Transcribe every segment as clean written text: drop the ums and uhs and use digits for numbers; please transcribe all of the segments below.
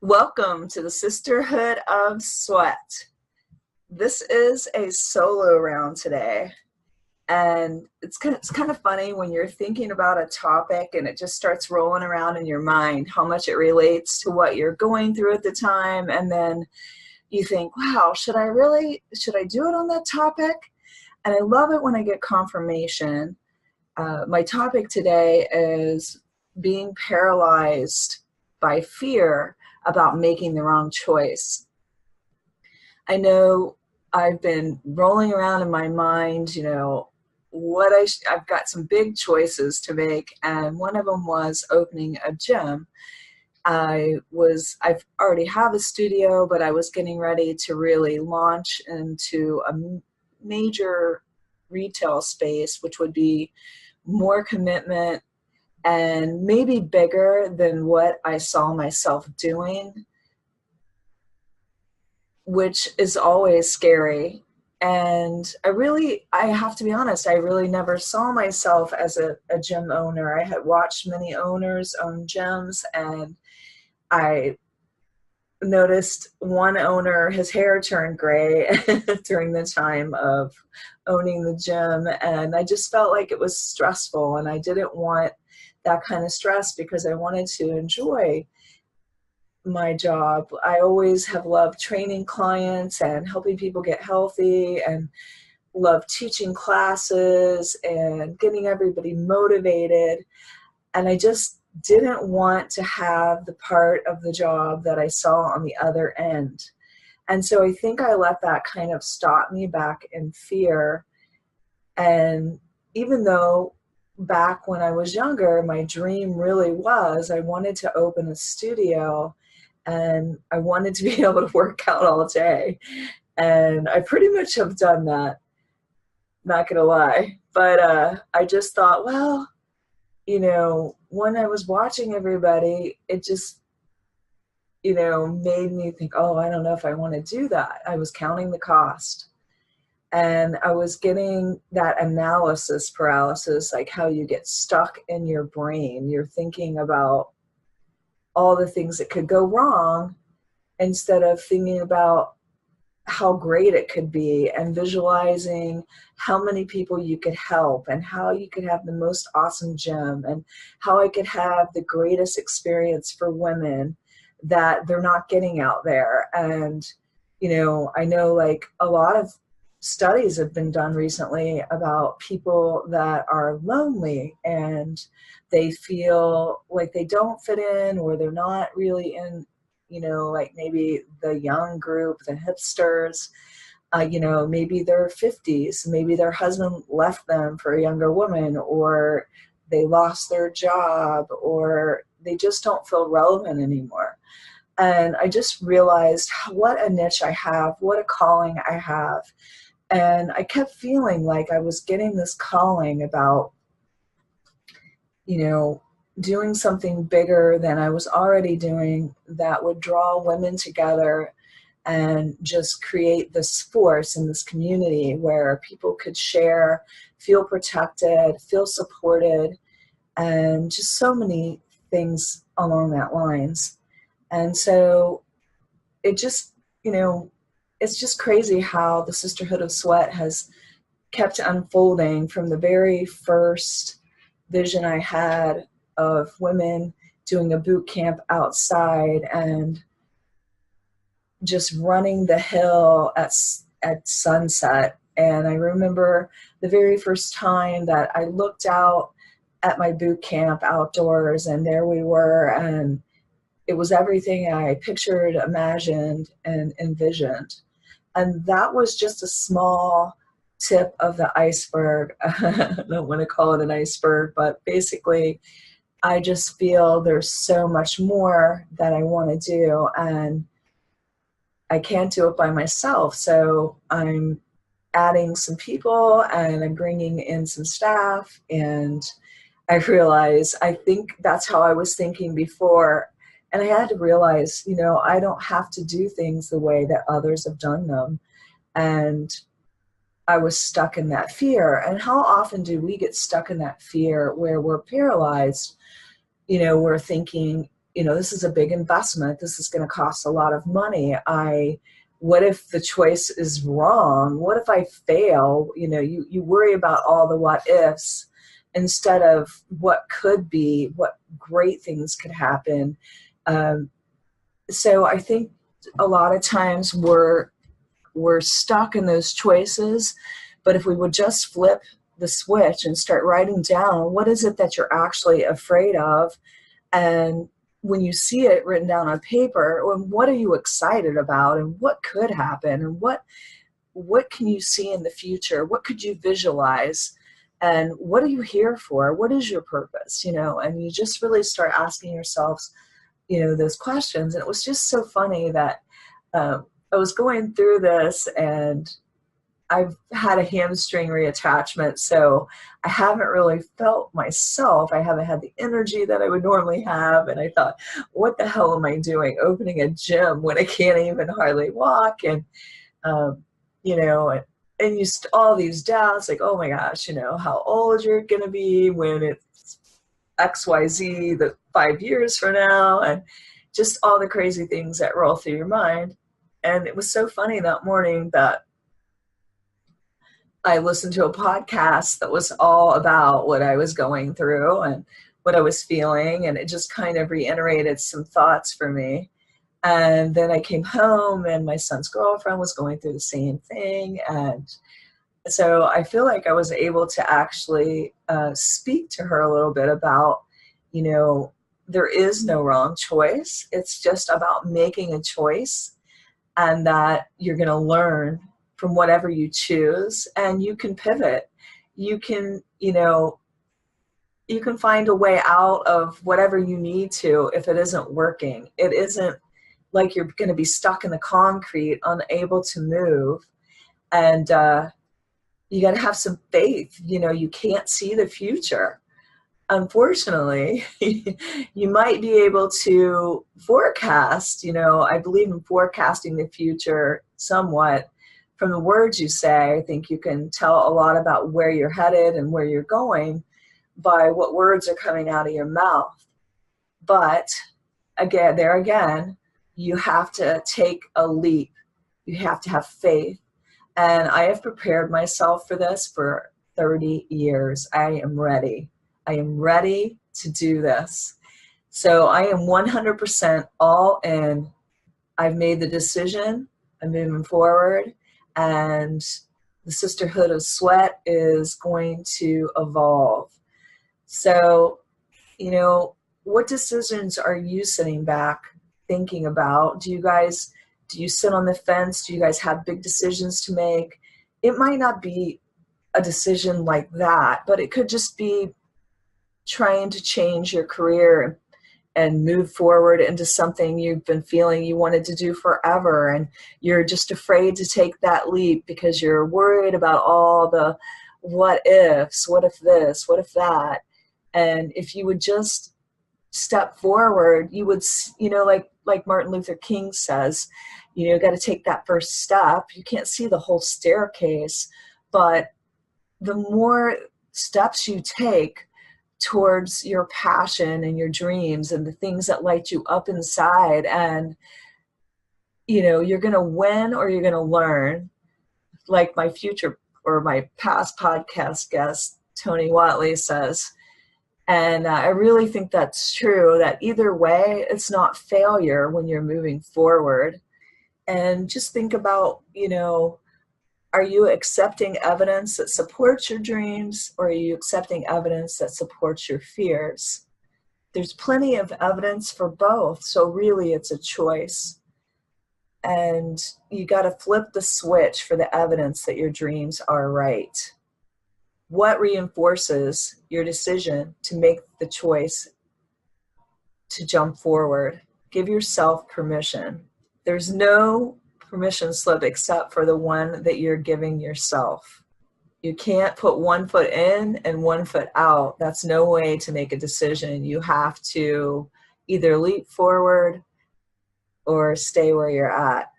Welcome to the Sisterhood of Sweat. This is a solo round today, and it's kind of funny when you're thinking about a topic and it just starts rolling around in your mind how much it relates to what you're going through at the time, and then you think, wow, should I do it on that topic? And I love it when I get confirmation. My topic today is being paralyzed by fear about making the wrong choice. I know I've been rolling around in my mind, I've got some big choices to make, and one of them was opening a gym. I've already have a studio, but I was getting ready to really launch into a major retail space, which would be more commitment and maybe bigger than what I saw myself doing, which is always scary. And I have to be honest, I really never saw myself as a gym owner. I had watched many owners own gyms, and I noticed one owner, his hair turned gray during the time of owning the gym. And I just felt like it was stressful, and I didn't want that kind of stress because I wanted to enjoy my job. I always have loved training clients and helping people get healthy, and love teaching classes and getting everybody motivated. And I just didn't want to have the part of the job that I saw on the other end. And so I think I let that kind of stop me back in fear. And even though back when I was younger, my dream really was I wanted to open a studio, and I wanted to be able to work out all day. And I pretty much have done that, not gonna lie. But I just thought, well, when I was watching everybody, it just, made me think, oh, I don't know if I want to do that. I was counting the cost. And I was getting that analysis paralysis, like how you get stuck in your brain. You're thinking about all the things that could go wrong instead of thinking about how great it could be and visualizing how many people you could help and how you could have the most awesome gym and how I could have the greatest experience for women that they're not getting out there. And, I know like a lot of studies have been done recently about people that are lonely and they feel like they don't fit in, or they're not really in, like maybe the young group, the hipsters, maybe they're 50s, maybe their husband left them for a younger woman, or they lost their job, or they just don't feel relevant anymore. And I just realized what a niche I have, what a calling I have. And I kept feeling like I was getting this calling about, doing something bigger than I was already doing that would draw women together and just create this force in this community where people could share, feel protected, feel supported, and just so many things along that lines. And so it just, it's just crazy how the Sisterhood of Sweat has kept unfolding from the very first vision I had of women doing a boot camp outside and just running the hill at sunset. And I remember the very first time that I looked out at my boot camp outdoors, and there we were, and it was everything I pictured, imagined, and envisioned. And that was just a small tip of the iceberg. I don't want to call it an iceberg, but basically I just feel there's so much more that I want to do, and I can't do it by myself. So I'm adding some people, and I'm bringing in some staff, and I realize, I think that's how I was thinking before. And I had to realize, I don't have to do things the way that others have done them. And I was stuck in that fear. And how often do we get stuck in that fear where we're paralyzed? We're thinking, this is a big investment. This is going to cost a lot of money. What if the choice is wrong? What if I fail? You worry about all the what ifs instead of what could be, what great things could happen. So I think a lot of times we're stuck in those choices, but if we would just flip the switch and start writing down what is it that you're actually afraid of, and when you see it written down on paper, what are you excited about, and what could happen, and what can you see in the future? What could you visualize? And what are you here for? What is your purpose? And you just really start asking yourselves, those questions. And it was just so funny that I was going through this, and I've had a hamstring reattachment, so I haven't really felt myself. I haven't had the energy that I would normally have, and I thought, what the hell am I doing opening a gym when I can't even hardly walk? And all these doubts, like, oh my gosh, how old you're going to be when it's XYZ, the 5 years from now, and just all the crazy things that roll through your mind. And it was so funny that morning that I listened to a podcast that was all about what I was going through and what I was feeling, and it just kind of reiterated some thoughts for me. And then I came home, and my son's girlfriend was going through the same thing. And so I feel like I was able to actually speak to her a little bit about, there is no wrong choice. It's just about making a choice, and that you're going to learn from whatever you choose, and you can pivot. You can, you can find a way out of whatever you need to if it isn't working. It isn't like you're going to be stuck in the concrete, unable to move. And you got to have some faith. You can't see the future. Unfortunately, you might be able to forecast. I believe in forecasting the future somewhat. From the words you say, I think you can tell a lot about where you're headed and where you're going by what words are coming out of your mouth. But again, you have to take a leap. You have to have faith. And I have prepared myself for this for 30 years. I am ready. I am ready to do this. So I am 100% all in. I've made the decision. I'm moving forward. And the Sisterhood of Sweat is going to evolve. So, what decisions are you sitting back thinking about? Do you sit on the fence? Do you guys have big decisions to make? It might not be a decision like that, but it could just be trying to change your career and move forward into something you've been feeling you wanted to do forever, and you're just afraid to take that leap because you're worried about all the what ifs, what if this, what if that. And if you would just step forward, you would, like Martin Luther King says, got to take that first step. You can't see the whole staircase, but the more steps you take towards your passion and your dreams and the things that light you up inside, and you're going to win or you're going to learn. Like my past podcast guest Tony Watley says, and I really think that's true, that either way it's not failure when you're moving forward. And just think about, are you accepting evidence that supports your dreams, or are you accepting evidence that supports your fears? There's plenty of evidence for both, so really it's a choice. And you got to flip the switch for the evidence that your dreams are right. What reinforces your decision to make the choice to jump forward? Give yourself permission. There's no permission slip except for the one that you're giving yourself. You can't put one foot in and one foot out. That's no way to make a decision. You have to either leap forward or stay where you're at.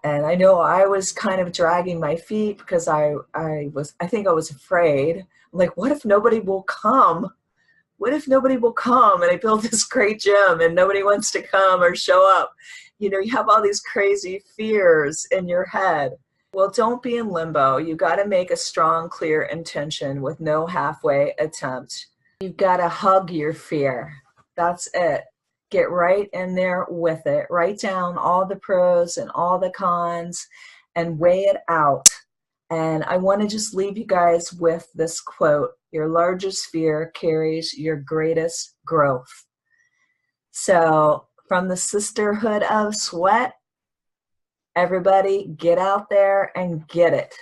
And I know I was kind of dragging my feet because I think I was afraid. I'm like, what if nobody will come? What if nobody will come and I build this great gym and nobody wants to come or show up? You know, you have all these crazy fears in your head. Well, don't be in limbo. You got to make a strong, clear intention with no halfway attempt. You've got to hug your fear. That's it. Get right in there with it. Write down all the pros and all the cons and weigh it out. And I want to just leave you guys with this quote: your largest fear carries your greatest growth. So from the Sisterhood of Sweat, everybody get out there and get it.